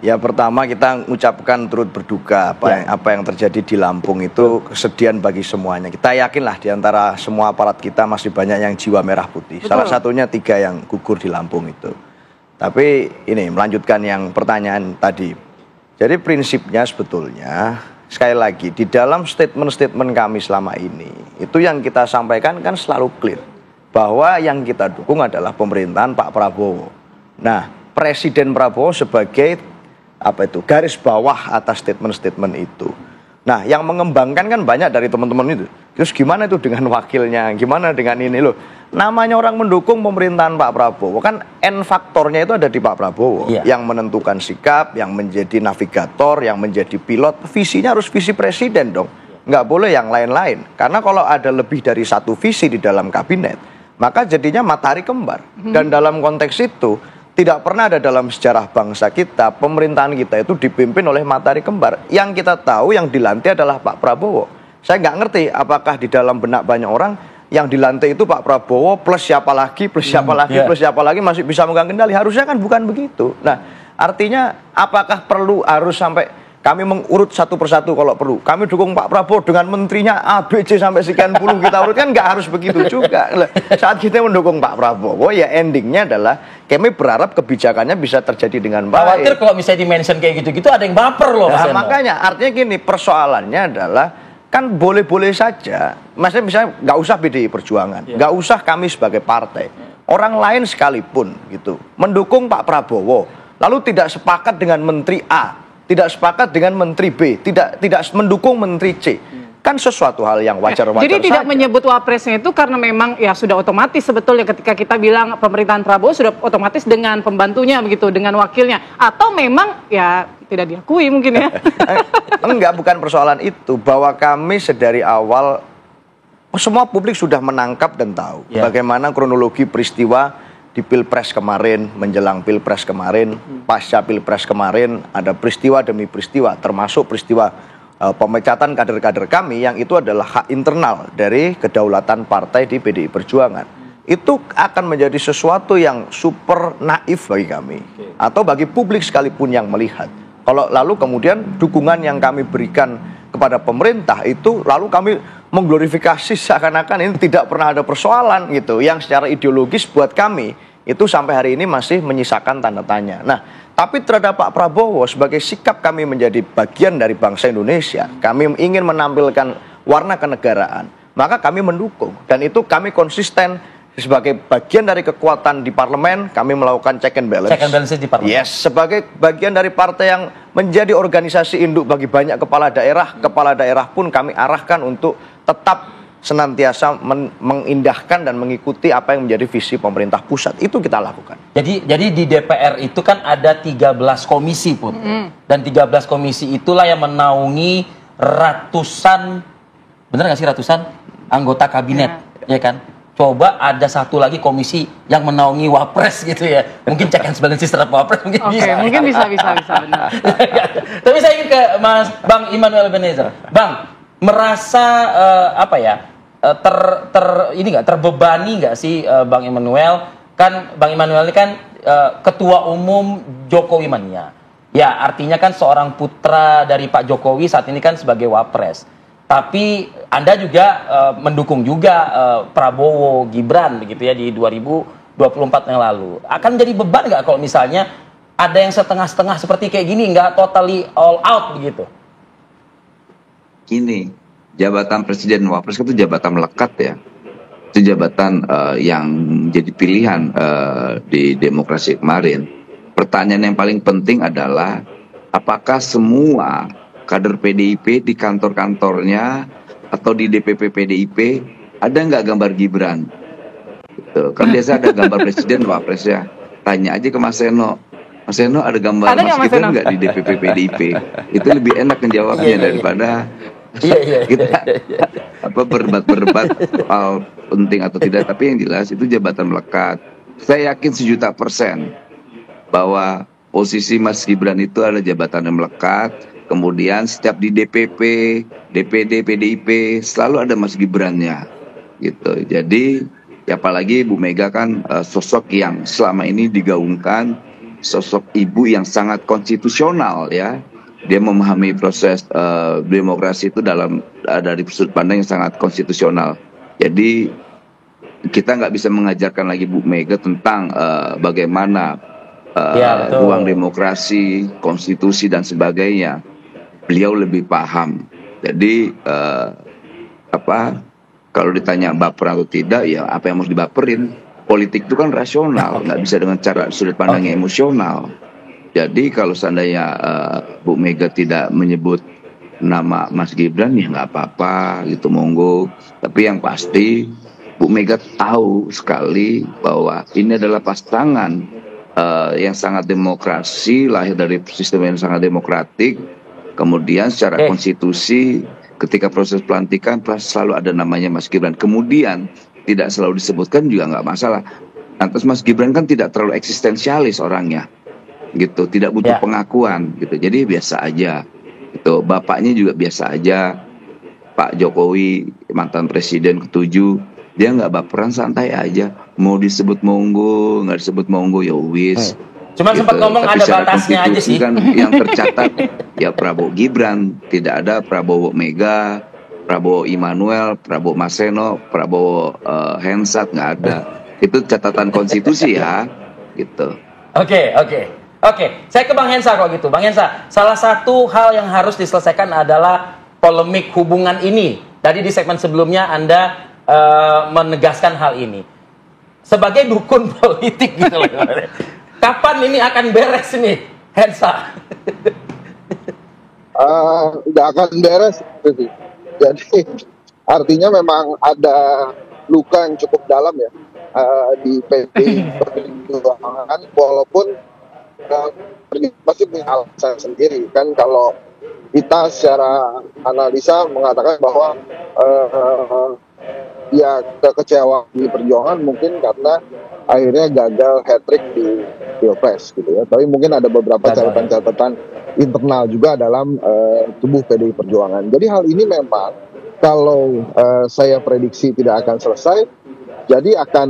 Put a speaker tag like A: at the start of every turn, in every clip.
A: Ya pertama kita mengucapkan turut berduka apa yang terjadi di Lampung itu kesedihan bagi semuanya. Kita yakinlah di antara semua aparat kita masih banyak yang jiwa merah putih. Salah satunya 3 yang gugur di Lampung itu. Tapi ini melanjutkan yang pertanyaan tadi. Jadi prinsipnya sebetulnya sekali lagi di dalam statement-statement kami selama ini itu yang kita sampaikan kan selalu clear bahwa yang kita dukung adalah pemerintahan Pak Prabowo. Nah, Presiden Prabowo sebagai garis bawah atas statement-statement itu. Nah, yang mengembangkan kan banyak dari teman-teman itu. Terus gimana itu dengan wakilnya? Gimana dengan ini loh? Namanya orang mendukung pemerintahan Pak Prabowo. Kan N faktornya itu ada di Pak Prabowo. Yang menentukan sikap, yang menjadi navigator, yang menjadi pilot. Visinya harus visi presiden dong. Nggak boleh yang lain-lain. Karena kalau ada lebih dari satu visi di dalam kabinet, maka jadinya matahari kembar. Dan dalam konteks itu, tidak pernah ada dalam sejarah bangsa kita, pemerintahan kita itu dipimpin oleh matahari kembar. Yang kita tahu yang dilantik adalah Pak Prabowo. Saya nggak ngerti apakah di dalam benak banyak orang yang dilantik itu Pak Prabowo plus siapa lagi, plus siapa lagi masih bisa megang kendali. Harusnya kan bukan begitu. Nah, artinya apakah perlu harus sampai kami mengurut satu persatu kalau perlu. Kami dukung Pak Prabowo dengan menterinya A, B, C sampai sekian puluh kita urut, kan nggak harus begitu juga. Saat kita mendukung Pak Prabowo ya endingnya adalah kami berharap kebijakannya bisa terjadi dengan baik.
B: Khawatir kalau misalnya di-mention kayak gitu-gitu ada yang baper loh.
A: Nah, makanya artinya gini, persoalannya adalah kan boleh-boleh saja. Maksudnya misalnya nggak usah PDI Perjuangan, nggak usah kami sebagai partai. Orang lain sekalipun gitu mendukung Pak Prabowo, lalu tidak sepakat dengan Menteri A, tidak sepakat dengan Menteri B, tidak mendukung Menteri C. Kan sesuatu hal yang wajar-wajar
C: Jadi tidak
A: saja.
C: menyebut wapresnya itu karena memang ya sudah otomatis sebetulnya ketika kita bilang pemerintahan Prabowo sudah otomatis dengan pembantunya begitu, dengan wakilnya. Atau memang ya tidak diakui mungkin ya.
A: Enggak, bukan persoalan itu. Bahwa kami sedari awal, semua publik sudah menangkap dan tahu bagaimana kronologi peristiwa di Pilpres kemarin, menjelang Pilpres kemarin, pasca Pilpres kemarin, ada peristiwa demi peristiwa, termasuk peristiwa pemecatan kader-kader kami yang itu adalah hak internal dari kedaulatan partai di PDI Perjuangan. Itu akan menjadi sesuatu yang super naif bagi kami, atau bagi publik sekalipun yang melihat. Kalau lalu kemudian dukungan yang kami berikan kepada pemerintah itu, lalu kami mengglorifikasi seakan-akan ini tidak pernah ada persoalan gitu, yang secara ideologis buat kami itu sampai hari ini masih menyisakan tanda tanya. Nah, tapi terhadap Pak Prabowo sebagai sikap kami menjadi bagian dari bangsa Indonesia, kami ingin menampilkan warna kenegaraan, maka kami mendukung. Dan itu kami konsisten sebagai bagian dari kekuatan di parlemen, kami melakukan check and balance.
B: Check and balance di parlemen.
A: Yes, sebagai bagian dari partai yang menjadi organisasi induk bagi banyak kepala daerah pun kami arahkan untuk tetap senantiasa mengindahkan dan mengikuti apa yang menjadi visi pemerintah pusat. Itu kita lakukan.
B: Jadi di DPR itu kan ada 13 komisi pun. Dan 13 komisi itulah yang menaungi ratusan, benar nggak sih ratusan anggota kabinet, ya kan? Coba ada satu lagi komisi yang menaungi wapres gitu ya. Mungkin check and balance terhadap wapres mungkin bisa.
C: Mungkin bisa benar.
B: Tapi saya ingin ke Bang Immanuel Ebenezer. Bang, merasa terbebani nggak sih Bang Immanuel? Kan Bang Immanuel ini kan ketua umum Jokowi Mania. Ya, artinya kan seorang putra dari Pak Jokowi saat ini kan sebagai wapres. Tapi Anda juga mendukung juga Prabowo, Gibran begitu ya di 2024 yang lalu. Akan menjadi beban nggak kalau misalnya ada yang setengah-setengah seperti kayak gini, nggak totally all out begitu?
D: Gini, jabatan presiden wapres itu jabatan melekat ya. Itu jabatan yang jadi pilihan di demokrasi kemarin. Pertanyaan yang paling penting adalah apakah semua kader PDIP di kantor-kantornya atau di DPP PDIP ada nggak gambar Gibran? Gitu. Kan biasa ada gambar presiden wapres ya. Tanya aja ke Mas Seno. Mas Seno ada gambar Mas Gibran nggak di DPP PDIP? Itu lebih enak menjawabnya daripada kita berdebat hal penting atau tidak. Tapi yang jelas itu jabatan melekat. Saya yakin 1.000.000% bahwa posisi Mas Gibran itu adalah jabatan yang melekat. Kemudian setiap di DPP, DPD, PDIP selalu ada Mas Gibrannya, gitu. Jadi, apalagi Bu Mega kan sosok yang selama ini digaungkan sosok ibu yang sangat konstitusional ya. Dia memahami proses demokrasi itu dari sudut pandang yang sangat konstitusional. Jadi kita nggak bisa mengajarkan lagi Bu Mega tentang bagaimana ruang demokrasi, konstitusi dan sebagainya. Beliau lebih paham. Jadi kalau ditanya baper atau tidak, ya apa yang harus dibaperin? Politik itu kan rasional, nggak bisa dengan cara sudut pandang yang emosional. Jadi kalau seandainya Bu Mega tidak menyebut nama Mas Gibran, ya nggak apa-apa gitu, monggo. Tapi yang pasti Bu Mega tahu sekali bahwa ini adalah pasangan yang sangat demokrasi, lahir dari sistem yang sangat demokratik. Kemudian secara konstitusi, ketika proses pelantikan selalu ada namanya Mas Gibran. Kemudian tidak selalu disebutkan juga nggak masalah. Lantas Mas Gibran kan tidak terlalu eksistensialis orangnya, gitu, tidak butuh pengakuan, gitu. Jadi biasa aja, gitu. Bapaknya juga biasa aja. Pak Jokowi mantan presiden ke-7, dia nggak baperan, santai aja. Mau disebut monggo, nggak disebut monggo, ya wis.
B: Cuma
D: gitu.
B: sempat ngomong
D: Tapi
B: ada batasnya aja sih.
D: Kan yang tercatat ya Prabowo Gibran, tidak ada Prabowo Mega, Prabowo Immanuel, Prabowo Maseno, Prabowo Hensat, nggak ada. Itu catatan konstitusi ya, gitu.
B: Oke. Saya ke Bang Hensa kalau gitu. Bang Hensa, salah satu hal yang harus diselesaikan adalah polemik hubungan ini. Tadi di segmen sebelumnya Anda menegaskan hal ini. Sebagai dukun politik gitu loh. Kapan ini akan beres nih, Hensa?
E: Nggak akan beres. Jadi artinya memang ada luka yang cukup dalam ya di PD Perjuangan, walaupun pasti punya alasan sendiri kan. Kalau kita secara analisa mengatakan bahwa ya kekecewaan di perjuangan mungkin karena akhirnya gagal hat-trick di Pilpres gitu ya. Tapi mungkin ada beberapa catatan-catatan internal juga dalam tubuh PDI Perjuangan. Jadi hal ini memang kalau saya prediksi tidak akan selesai, jadi akan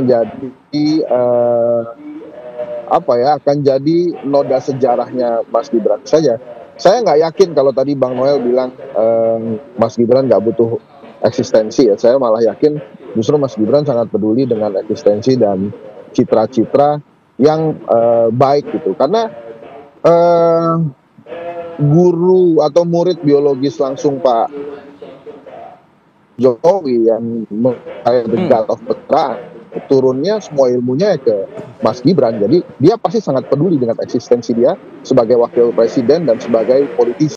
E: jadi akan jadi noda sejarahnya Mas Gibran saja. Saya nggak yakin kalau tadi Bang Noel bilang Mas Gibran nggak butuh eksistensi ya. Saya malah yakin justru Mas Gibran sangat peduli dengan eksistensi dan citra-citra yang baik gitu. Karena guru atau murid biologis langsung Pak Jokowi yang kayak the God of Putra, turunnya semua ilmunya ke Mas Gibran. Jadi dia pasti sangat peduli dengan eksistensi dia sebagai wakil presiden dan sebagai politisi.